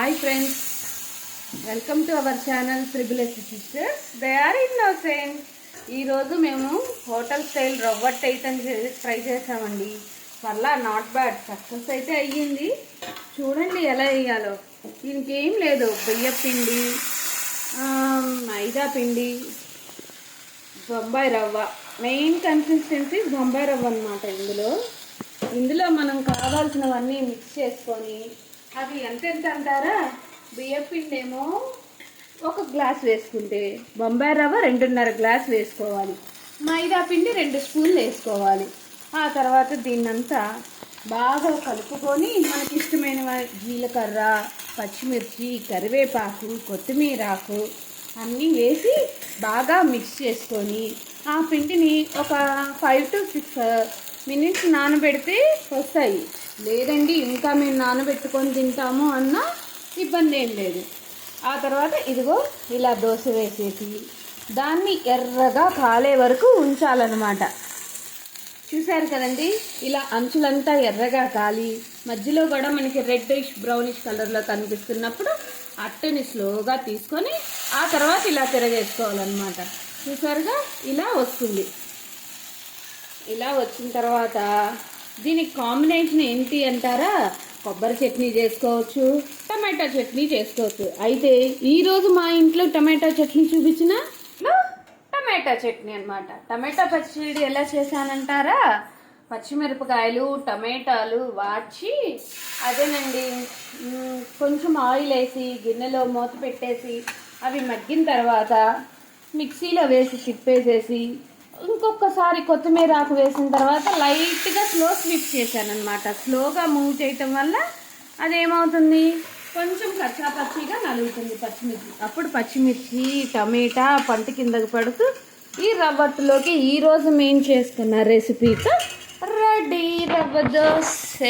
Hi friends, welcome to our channel triple sisters. They are innocent. ఈరోజు మేము hotel style రవ్వట్ అయితే try చేసామండి. మళ్ళా నాట్ బ్యాడ్, సక్సెస్ అయితే అయ్యింది. చూడండి ఎలా వేయాలో. దీనికి ఏం లేదు, బియ్యం పిండి, మైదా పిండి, బొంబాయి రవ్వ. మెయిన్ కన్సిస్టెన్సీ బొంబాయి రవ్వ అనమాట. ఇందులో మనం కావాల్సినవన్నీ మిక్స్ చేసుకొని, అవి ఎంత అంటారా, బియ్యం పిండి ఏమో 1 గ్లాస్ వేసుకుంటే బొంబాయి రవ్వ 2.5 గ్లాస్ వేసుకోవాలి. మైదా పిండి 2 స్పూన్లు వేసుకోవాలి. ఆ తర్వాత దీన్నంతా బాగా కలుపుకొని మనకి ఇష్టమైన జీలకర్ర, పచ్చిమిర్చి, కరివేపాకు, కొత్తిమీరాకు అన్నీ వేసి బాగా మిక్స్ చేసుకొని ఆ పిండిని ఒక 5 to 6 మినిట్స్ నానబెడితే వస్తాయి. లేదండి ఇంకా మేము నానబెట్టుకొని తింటాము అన్న ఇబ్బంది ఏం లేదు. ఆ తర్వాత ఇదిగో ఇలా దోశ వేసేసి దాన్ని ఎర్రగా కాలే వరకు ఉంచాలన్నమాట. చూసారు కదండి, ఇలా అంచులంతా ఎర్రగా కాలి మధ్యలో కూడా మనకి రెడ్డిష్ బ్రౌనిష్ కలర్లో కనిపిస్తున్నప్పుడు అట్టని స్లోగా తీసుకొని ఆ తర్వాత ఇలా తిరగేసుకోవాలన్నమాట. చూసారుగా, ఇలా వస్తుంది. ఇలా వచ్చిన తర్వాత దీనికి కాంబినేషన్ ఏంటి అంటారా, కొబ్బరి చట్నీ చేసుకోవచ్చు, టమాటా చట్నీ చేసుకోవచ్చు. అయితే ఈరోజు మా ఇంట్లో టమాటా చట్నీ చూపించిన టమాటా చట్నీ అనమాట. టమాటా పచ్చడి ఎలా చేశానంటారా, పచ్చిమిరపకాయలు, టమాటాలు వాడ్చి అదేనండి కొంచెం ఆయిల్ వేసి గిన్నెలో మూత పెట్టేసి అవి మగ్గిన తర్వాత మిక్సీలో వేసి తిప్పేసేసి ఇంకొకసారి కొత్తిమీర ఆకు వేసిన తర్వాత లైట్గా స్లో స్విచ్ చేశానమాట. స్లోగా మూవ్ చేయటం వల్ల అదేమవుతుంది, కొంచెం కచ్చాపచ్చిగా నలుగుతుంది పచ్చిమిర్చి. అప్పుడు పచ్చిమిర్చి, టమాటా పంట కిందకు పడుతూ ఈ రవ్వట్టులోకి ఈరోజు మేము చేసుకున్న రెసిపీతో రెడీ. రవ్వ దోశ.